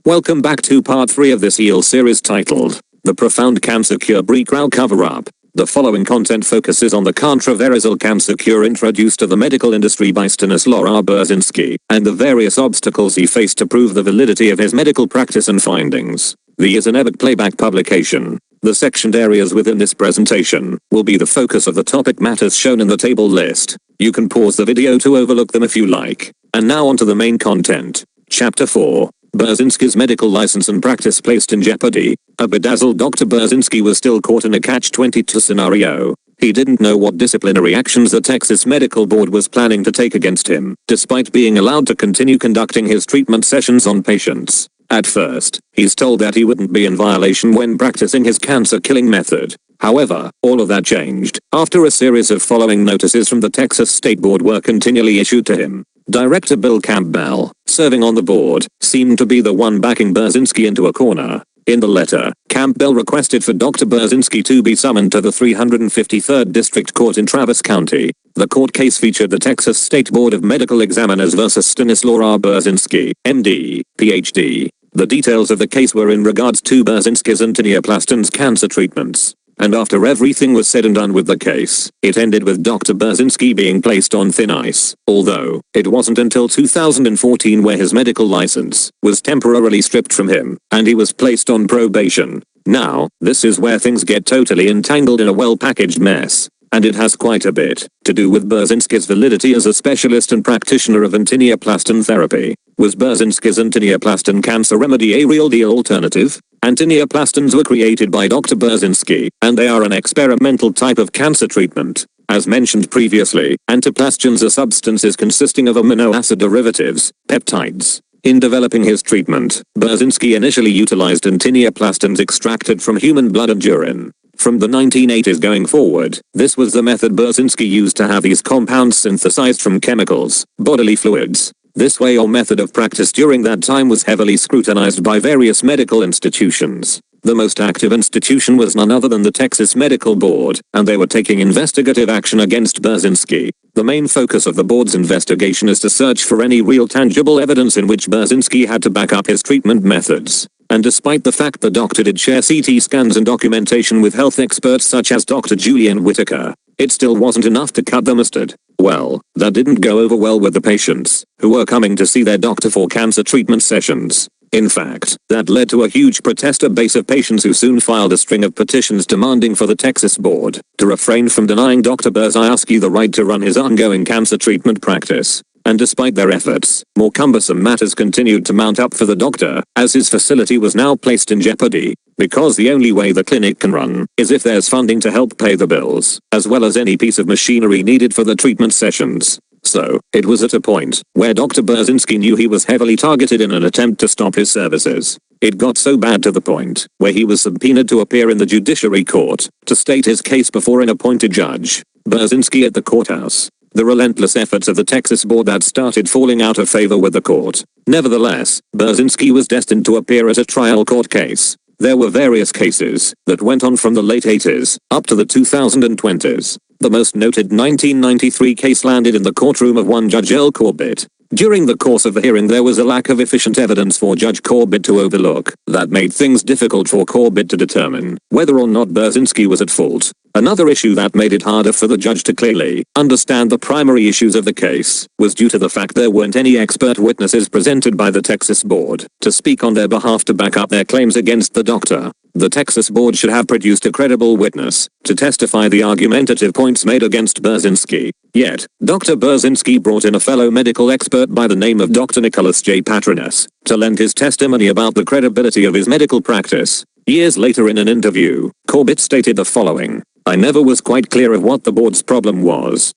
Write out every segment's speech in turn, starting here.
Welcome back to part 3 of this EEL series titled, The Profound Cancer Cure Breakout Cover-Up. The following content focuses on the controversial cancer cure introduced to the medical industry by Stanislaw R. Burzynski, and the various obstacles he faced to prove the validity of his medical practice and findings. The is an EBIT playback publication. The sectioned areas within this presentation will be the focus of the topic matters shown in the table list. You can pause the video to overlook them if you like. And now onto the main content. Chapter 4. Burzynski's medical license and practice placed in jeopardy. A bedazzled Dr. Burzynski was still caught in a catch-22 scenario. He didn't know what disciplinary actions the Texas Medical Board was planning to take against him, despite being allowed to continue conducting his treatment sessions on patients. At first, he's told that he wouldn't be in violation when practicing his cancer-killing method. However, all of that changed after a series of following notices from the Texas State Board were continually issued to him. Director Bill Campbell, serving on the board, seemed to be the one backing Burzynski into a corner. In the letter, Campbell requested for Dr. Burzynski to be summoned to the 353rd District Court in Travis County. The court case featured the Texas State Board of Medical Examiners versus Stanislaw R. Burzynski, MD, PhD. The details of the case were in regards to Burzynski's and tinea cancer treatments. And after everything was said and done with the case, it ended with Dr. Burzynski being placed on thin ice, although it wasn't until 2014 where his medical license was temporarily stripped from him, and he was placed on probation. Now, this is where things get totally entangled in a well-packaged mess. And it has quite a bit to do with Burzynski's validity as a specialist and practitioner of antinea therapy. Was Burzynski's antinea cancer remedy a real deal alternative? Antinea were created by Dr. Burzynski, and they are an experimental type of cancer treatment. As mentioned previously, antiplastions are substances consisting of amino acid derivatives, peptides. In developing his treatment, Burzynski initially utilized antinea extracted from human blood and urine. From the 1980s going forward, this was the method Burzynski used to have these compounds synthesized from chemicals, bodily fluids. This way or method of practice during that time was heavily scrutinized by various medical institutions. The most active institution was none other than the Texas Medical Board, and they were taking investigative action against Burzynski. The main focus of the board's investigation is to search for any real tangible evidence in which Burzynski had to back up his treatment methods. And despite the fact the doctor did share CT scans and documentation with health experts such as Dr. Julian Whitaker, it still wasn't enough to cut the mustard. Well, that didn't go over well with the patients, who were coming to see their doctor for cancer treatment sessions. In fact, that led to a huge protester base of patients who soon filed a string of petitions demanding for the Texas board to refrain from denying Dr. Burzynski the right to run his ongoing cancer treatment practice. And despite their efforts, more cumbersome matters continued to mount up for the doctor, as his facility was now placed in jeopardy, because the only way the clinic can run is if there's funding to help pay the bills, as well as any piece of machinery needed for the treatment sessions. So, it was at a point where Dr. Burzynski knew he was heavily targeted in an attempt to stop his services. It got so bad to the point where he was subpoenaed to appear in the judiciary court to state his case before an appointed judge. Burzynski at the courthouse. The relentless efforts of the Texas board had started falling out of favor with the court. Nevertheless, Burzynski was destined to appear at a trial court case. There were various cases that went on from the late 80s up to the 2020s. The most noted 1993 case landed in the courtroom of one Judge L. Corbett. During the course of the hearing there was a lack of efficient evidence for Judge Corbett to overlook that made things difficult for Corbett to determine whether or not Burzynski was at fault. Another issue that made it harder for the judge to clearly understand the primary issues of the case was due to the fact there weren't any expert witnesses presented by the Texas board to speak on their behalf to back up their claims against the doctor. The Texas board should have produced a credible witness to testify the argumentative points made against Burzynski. Yet, Dr. Burzynski brought in a fellow medical expert by the name of Dr. Nicholas J. Patronis to lend his testimony about the credibility of his medical practice. Years later in an interview, Corbett stated the following: "I never was quite clear of what the board's problem was."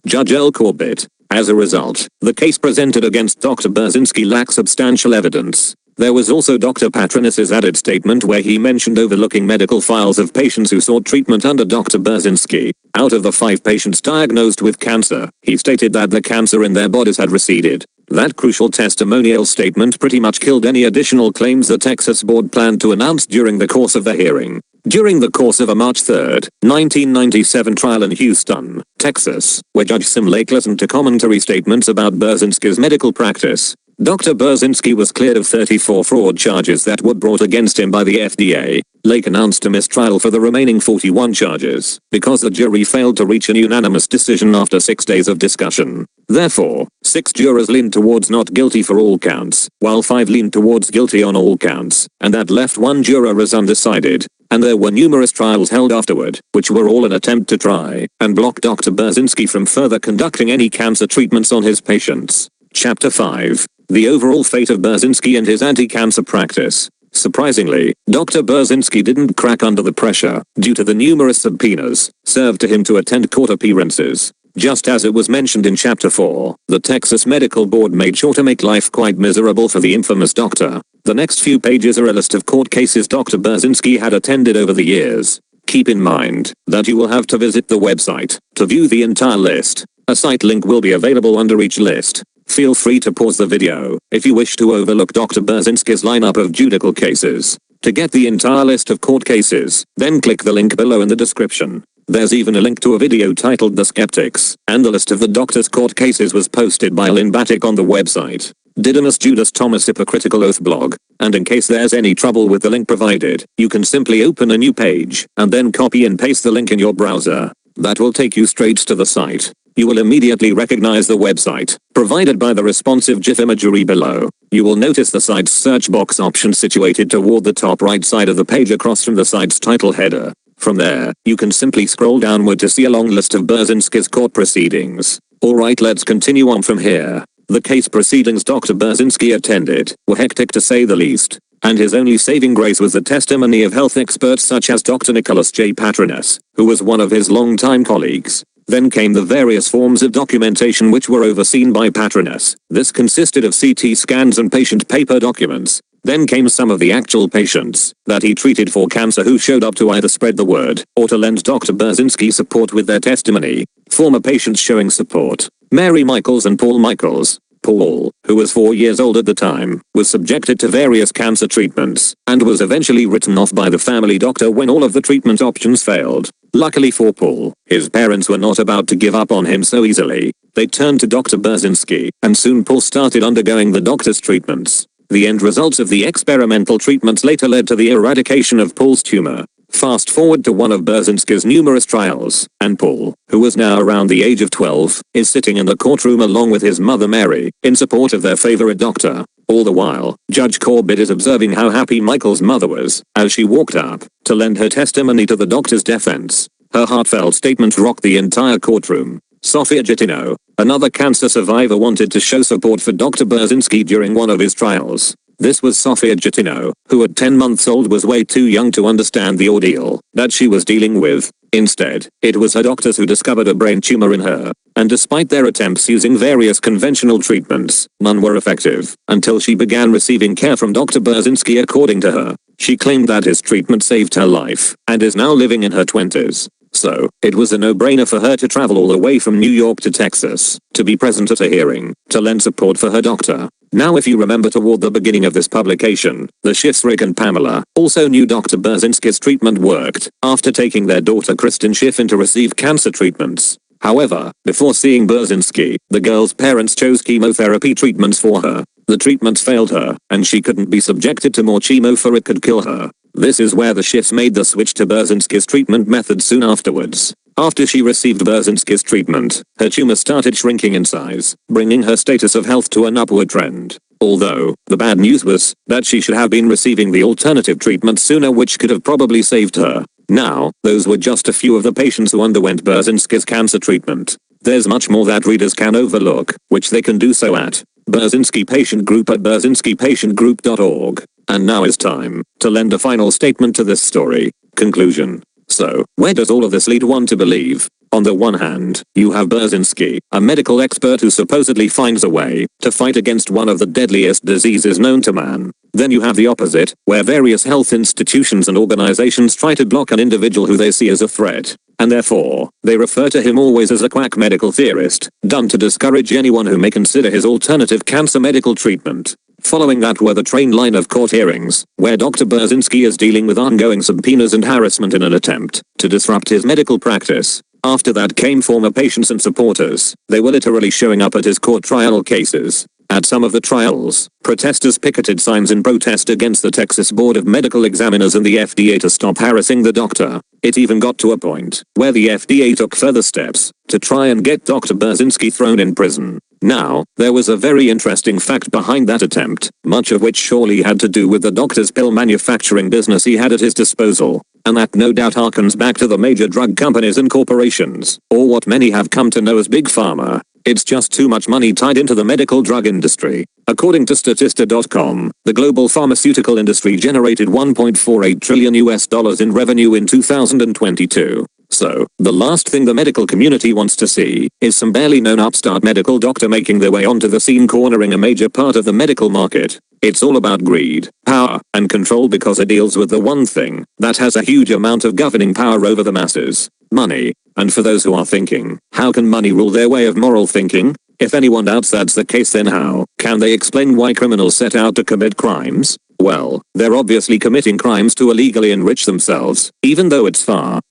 Judge L. Corbett. As a result, the case presented against Dr. Burzynski lacks substantial evidence. There was also Dr. Patronis's added statement where he mentioned overlooking medical files of patients who sought treatment under Dr. Burzynski. Out of the 5 patients diagnosed with cancer, he stated that the cancer in their bodies had receded. That crucial testimonial statement pretty much killed any additional claims the Texas board planned to announce during the course of the hearing. During the course of a March 3, 1997 trial in Houston, Texas, where Judge Sim Lake listened to commentary statements about Burzynski's medical practice, Dr. Burzynski was cleared of 34 fraud charges that were brought against him by the FDA. Lake announced a mistrial for the remaining 41 charges, because the jury failed to reach a unanimous decision after 6 days of discussion. Therefore, 6 jurors leaned towards not guilty for all counts, while 5 leaned towards guilty on all counts, and that left 1 juror as undecided. And there were numerous trials held afterward, which were all an attempt to try and block Dr. Burzynski from further conducting any cancer treatments on his patients. Chapter 5. The overall fate of Burzynski and his anti-cancer practice. Surprisingly, Dr. Burzynski didn't crack under the pressure, due to the numerous subpoenas served to him to attend court appearances. Just as it was mentioned in Chapter 4, the Texas Medical Board made sure to make life quite miserable for the infamous doctor. The next few pages are a list of court cases Dr. Burzynski had attended over the years. Keep in mind that you will have to visit the website to view the entire list. A site link will be available under each list. Feel free to pause the video if you wish to overlook Dr. Burzynski's lineup of judicial cases. To get the entire list of court cases, then click the link below in the description. There's even a link to a video titled The Skeptics, and the list of the doctor's court cases was posted by Lynn Batic on the website. Didymus Judas Thomas Hypocritical Oath blog. And in case there's any trouble with the link provided, you can simply open a new page, and then copy and paste the link in your browser. That will take you straight to the site. You will immediately recognize the website, provided by the responsive GIF imagery below. You will notice the site's search box option situated toward the top right side of the page across from the site's title header. From there, you can simply scroll downward to see a long list of Burzynski's court proceedings. Alright, let's continue on from here. The case proceedings Dr. Burzynski attended were hectic to say the least, and his only saving grace was the testimony of health experts such as Dr. Nicholas J. Patronis, who was one of his longtime colleagues. Then came the various forms of documentation which were overseen by Patronis. This consisted of CT scans and patient paper documents. Then came some of the actual patients that he treated for cancer who showed up to either spread the word or to lend Dr. Burzynski support with their testimony. Former patients showing support: Mary Michaels and Paul Michaels. Paul, who was 4 years old at the time, was subjected to various cancer treatments, and was eventually written off by the family doctor when all of the treatment options failed. Luckily for Paul, his parents were not about to give up on him so easily. They turned to Dr. Burzynski, and soon Paul started undergoing the doctor's treatments. The end results of the experimental treatments later led to the eradication of Paul's tumor. Fast forward to one of Burzynski's numerous trials, and Paul, who was now around the age of 12, is sitting in the courtroom along with his mother Mary, in support of their favorite doctor. All the while, Judge Corbett is observing how happy Michael's mother was, as she walked up to lend her testimony to the doctor's defense. Her heartfelt statement rocked the entire courtroom. Sofia Gittino, another cancer survivor, wanted to show support for Dr. Burzynski during one of his trials. This was Sofia Gittino, who at 10 months old was way too young to understand the ordeal that she was dealing with. Instead, it was her doctors who discovered a brain tumor in her, and despite their attempts using various conventional treatments, none were effective, until she began receiving care from Dr. Burzynski. According to her, she claimed that his treatment saved her life, and is now living in her 20s. So, it was a no-brainer for her to travel all the way from New York to Texas, to be present at a hearing, to lend support for her doctor. Now if you remember toward the beginning of this publication, the Schiffs Rick and Pamela also knew Dr. Burzynski's treatment worked, after taking their daughter Kristen Schiff in to receive cancer treatments. However, before seeing Burzynski, the girl's parents chose chemotherapy treatments for her. The treatments failed her, and she couldn't be subjected to more chemo for it could kill her. This is where the Schiffs made the switch to Burzynski's treatment method soon afterwards. After she received Burzynski's treatment, her tumor started shrinking in size, bringing her status of health to an upward trend. Although, the bad news was that she should have been receiving the alternative treatment sooner, which could have probably saved her. Now, those were just a few of the patients who underwent Burzynski's cancer treatment. There's much more that readers can overlook, which they can do so at Burzynski Patient Group at burzynskipatientgroup.org. And now is time to lend a final statement to this story. Conclusion. So, where does all of this lead one to believe? On the one hand, you have Burzynski, a medical expert who supposedly finds a way to fight against one of the deadliest diseases known to man. Then you have the opposite, where various health institutions and organizations try to block an individual who they see as a threat, and therefore, they refer to him always as a quack medical theorist, done to discourage anyone who may consider his alternative cancer medical treatment. Following that were the train line of court hearings, where Dr. Burzynski is dealing with ongoing subpoenas and harassment in an attempt to disrupt his medical practice. After that came former patients and supporters. They were literally showing up at his court trial cases. At some of the trials, protesters picketed signs in protest against the Texas Board of Medical Examiners and the FDA to stop harassing the doctor. It even got to a point where the FDA took further steps to try and get Dr. Burzynski thrown in prison. Now, there was a very interesting fact behind that attempt, much of which surely had to do with the doctor's pill manufacturing business he had at his disposal. And that no doubt harkens back to the major drug companies and corporations, or what many have come to know as Big Pharma. It's just too much money tied into the medical drug industry. According to Statista.com, the global pharmaceutical industry generated $1.48 trillion in revenue in 2022. So, the last thing the medical community wants to see is some barely known upstart medical doctor making their way onto the scene cornering a major part of the medical market. It's all about greed, power, and control because it deals with the one thing that has a huge amount of governing power over the masses: money. And for those who are thinking, how can money rule their way of moral thinking? If anyone doubts that's the case, then how can they explain why criminals set out to commit crimes? Well, they're obviously committing crimes to illegally enrich themselves, even though it's far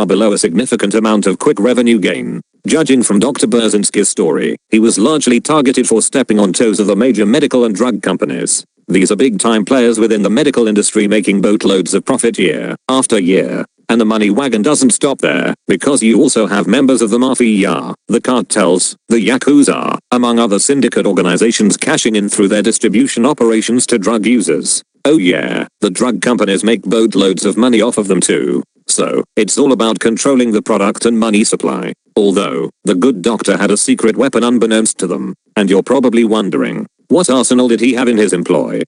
below a significant amount of quick revenue gain. Judging from Dr. Burzynski's story, he was largely targeted for stepping on toes of the major medical and drug companies. These are big-time players within the medical industry making boatloads of profit year after year. And the money wagon doesn't stop there, because you also have members of the mafia, the cartels, the yakuza, among other syndicate organizations cashing in through their distribution operations to drug users. Oh yeah, the drug companies make boatloads of money off of them too. So, it's all about controlling the product and money supply. Although, the good doctor had a secret weapon unbeknownst to them. And you're probably wondering, what arsenal did he have in his employ?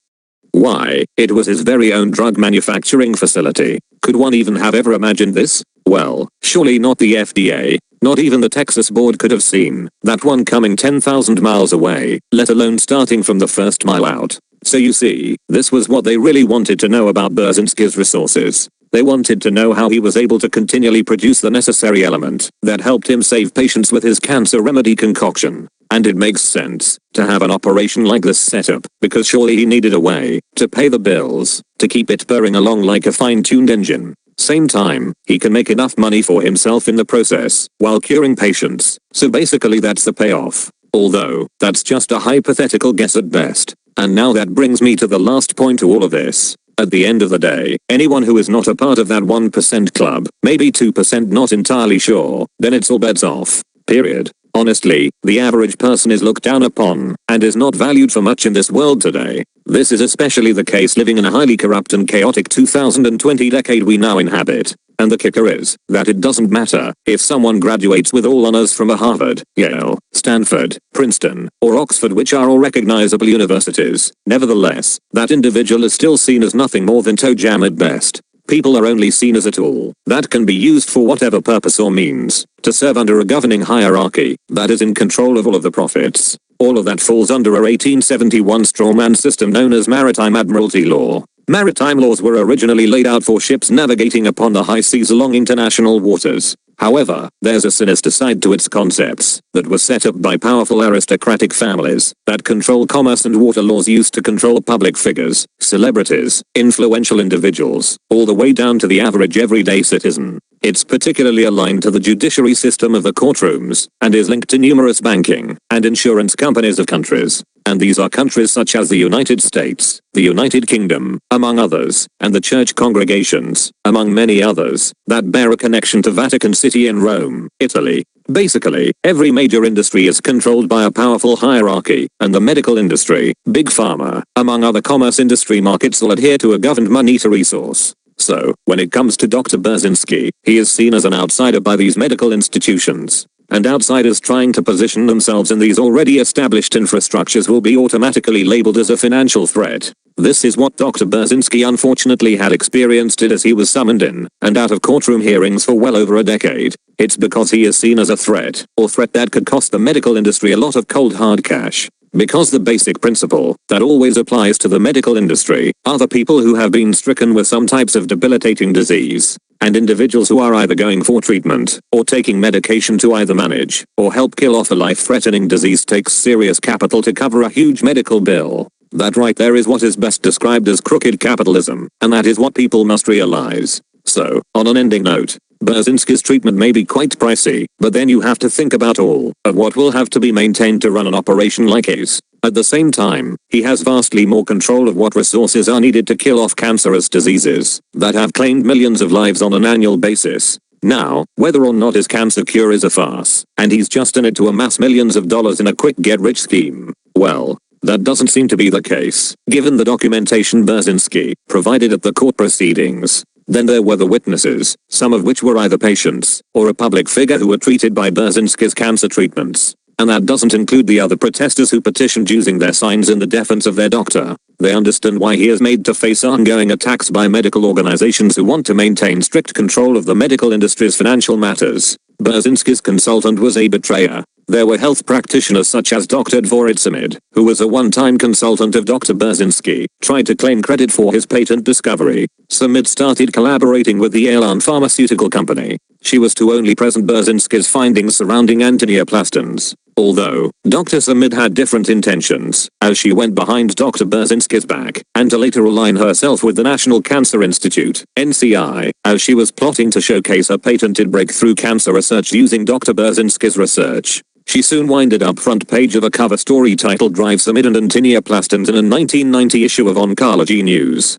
Why, it was his very own drug manufacturing facility. Could one even have ever imagined this? Well, surely not the FDA. Not even the Texas board could have seen that one coming 10,000 miles away, let alone starting from the first mile out. So you see, this was what they really wanted to know about Burzynski's resources. They wanted to know how he was able to continually produce the necessary element that helped him save patients with his cancer remedy concoction. And it makes sense to have an operation like this set up, because surely he needed a way to pay the bills, to keep it purring along like a fine-tuned engine. Same time, he can make enough money for himself in the process, while curing patients. So basically that's the payoff. Although, that's just a hypothetical guess at best. And now that brings me to the last point to all of this. At the end of the day, anyone who is not a part of that 1% club, maybe 2% not entirely sure, then it's all bets off. Period. Honestly, the average person is looked down upon, and is not valued for much in this world today. This is especially the case living in a highly corrupt and chaotic 2020 decade we now inhabit. And the kicker is that it doesn't matter if someone graduates with all honors from a Harvard, Yale, Stanford, Princeton, or Oxford, which are all recognizable universities. Nevertheless, that individual is still seen as nothing more than toe jam at best. People are only seen as a tool that can be used for whatever purpose or means to serve under a governing hierarchy that is in control of all of the profits. All of that falls under a 1871 strawman system known as maritime admiralty law. Maritime laws were originally laid out for ships navigating upon the high seas along international waters. However, there's a sinister side to its concepts that were set up by powerful aristocratic families that control commerce, and water laws used to control public figures, celebrities, influential individuals, all the way down to the average everyday citizen. It's particularly aligned to the judiciary system of the courtrooms, and is linked to numerous banking and insurance companies of countries. And these are countries such as the United States, the United Kingdom, among others, and the church congregations, among many others, that bear a connection to Vatican City in Rome, Italy. Basically, every major industry is controlled by a powerful hierarchy, and the medical industry, Big Pharma, among other commerce industry markets, will adhere to a governed monetary source. So, when it comes to Dr. Burzynski, he is seen as an outsider by these medical institutions. And outsiders trying to position themselves in these already established infrastructures will be automatically labeled as a financial threat. This is what Dr. Burzynski unfortunately had experienced as he was summoned in and out of courtroom hearings for well over a decade. It's because he is seen as a threat, or threat that could cost the medical industry a lot of cold hard cash. Because the basic principle that always applies to the medical industry are the people who have been stricken with some types of debilitating disease, and individuals who are either going for treatment or taking medication to either manage or help kill off a life-threatening disease takes serious capital to cover a huge medical bill. That right there is what is best described as crooked capitalism, and that is what people must realize. So, on an ending note, Burzynski's treatment may be quite pricey, but then you have to think about all of what will have to be maintained to run an operation like his. At the same time, he has vastly more control of what resources are needed to kill off cancerous diseases that have claimed millions of lives on an annual basis. Now, whether or not his cancer cure is a farce, and he's just in it to amass millions of dollars in a quick get-rich scheme, well, that doesn't seem to be the case, given the documentation Burzynski provided at the court proceedings. Then there were the witnesses, some of which were either patients or a public figure who were treated by Burzynski's cancer treatments. And that doesn't include the other protesters who petitioned using their signs in the defense of their doctor. They understand why he is made to face ongoing attacks by medical organizations who want to maintain strict control of the medical industry's financial matters. Burzynski's consultant was a betrayer. There were health practitioners such as Dr. Dvorit Samid, who was a one-time consultant of Dr. Burzynski, tried to claim credit for his patent discovery. Samid started collaborating with the Elan pharmaceutical company. She was to only present Burzynski's findings surrounding antineoplastons. Although, Dr. Samid had different intentions, as she went behind Dr. Burzynski's back, and to later align herself with the National Cancer Institute, NCI, as she was plotting to showcase her patented breakthrough cancer research using Dr. Burzynski's research. She soon winded up front page of a cover story titled Drive Samid and Antineoplastons in a 1990 issue of Oncology News.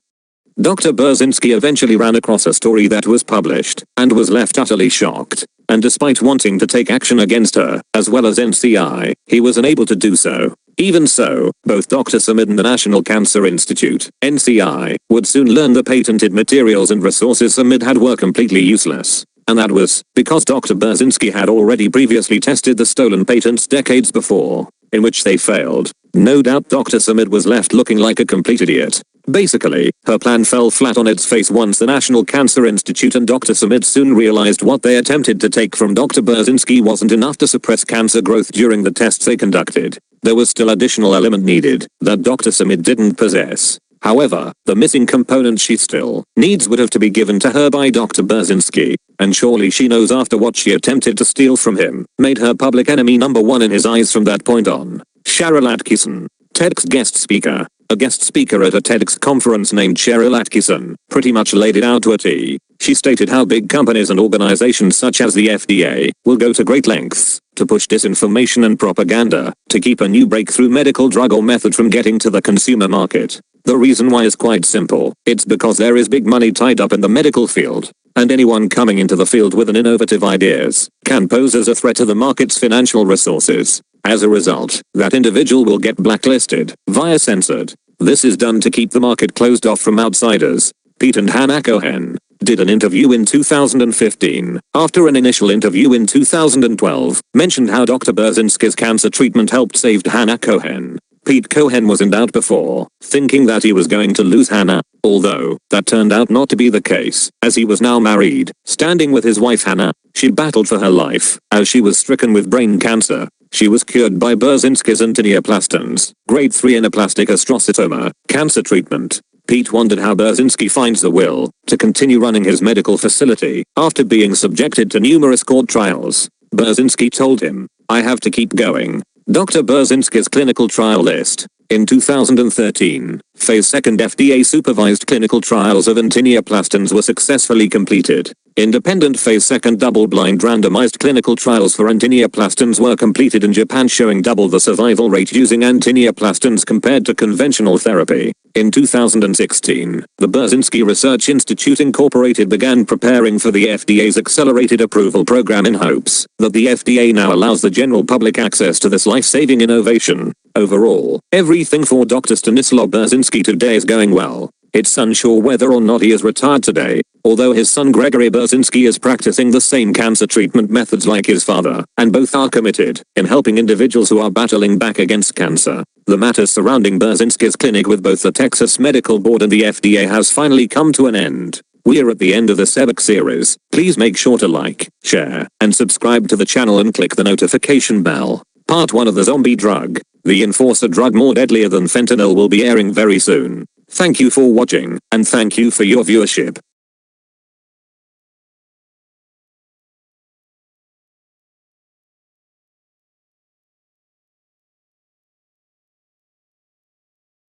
Dr. Burzynski eventually ran across a story that was published, and was left utterly shocked. And despite wanting to take action against her, as well as NCI, he was unable to do so. Even so, both Dr. Samid and the National Cancer Institute, NCI, would soon learn the patented materials and resources Samid had were completely useless. And that was because Dr. Burzynski had already previously tested the stolen patents decades before, in which they failed. No doubt Dr. Samid was left looking like a complete idiot. Basically, her plan fell flat on its face once the National Cancer Institute and Dr. Samid soon realized what they attempted to take from Dr. Burzynski wasn't enough to suppress cancer growth during the tests they conducted. There was still additional element needed that Dr. Samid didn't possess. However, the missing component she still needs would have to be given to her by Dr. Burzynski, and surely she knows after what she attempted to steal from him made her public enemy number one in his eyes from that point on. Cheryl Atkinson, TEDx guest speaker. A guest speaker at a TEDx conference named Cheryl Atkinson pretty much laid it out to a T. She stated how big companies and organizations such as the FDA will go to great lengths to push disinformation and propaganda to keep a new breakthrough medical drug or method from getting to the consumer market. The reason why is quite simple. It's because there is big money tied up in the medical field, and anyone coming into the field with an innovative ideas can pose as a threat to the market's financial resources. As a result, that individual will get blacklisted, via censored. This is done to keep the market closed off from outsiders. Pete and Hannah Cohen did an interview in 2015, after an initial interview in 2012, mentioned how Dr. Burzynski's cancer treatment helped save Hannah Cohen. Pete Cohen was in doubt before, thinking that he was going to lose Hannah, although that turned out not to be the case, as he was now married, standing with his wife Hannah. She battled for her life, as she was stricken with brain cancer. She was cured by Burzynski's antineoplastons, grade 3 anaplastic astrocytoma, cancer treatment. Pete wondered how Burzynski finds the will to continue running his medical facility after being subjected to numerous court trials. Burzynski told him, "I have to keep going." Dr. Burzynski's clinical trial list. In 2013, Phase 2 FDA-supervised clinical trials of antineoplastons were successfully completed. Independent Phase 2 double-blind randomized clinical trials for antineoplastons were completed in Japan, showing double the survival rate using antineoplastons compared to conventional therapy. In 2016, the Burzynski Research Institute Incorporated began preparing for the FDA's accelerated approval program in hopes that the FDA now allows the general public access to this life-saving innovation. Overall, everything for Dr. Stanislaw Burzynski today is going well. It's unsure whether or not he is retired today, although his son Gregory Burzynski is practicing the same cancer treatment methods like his father, and both are committed in helping individuals who are battling back against cancer. The matters surrounding Burzynski's clinic with both the Texas Medical Board and the FDA has finally come to an end. We're at the end of the Sebek series. Please make sure to like, share, and subscribe to the channel and click the notification bell. Part 1 of the zombie drug, the enforcer drug more deadlier than fentanyl, will be airing very soon. Thank you for watching, and thank you for your viewership.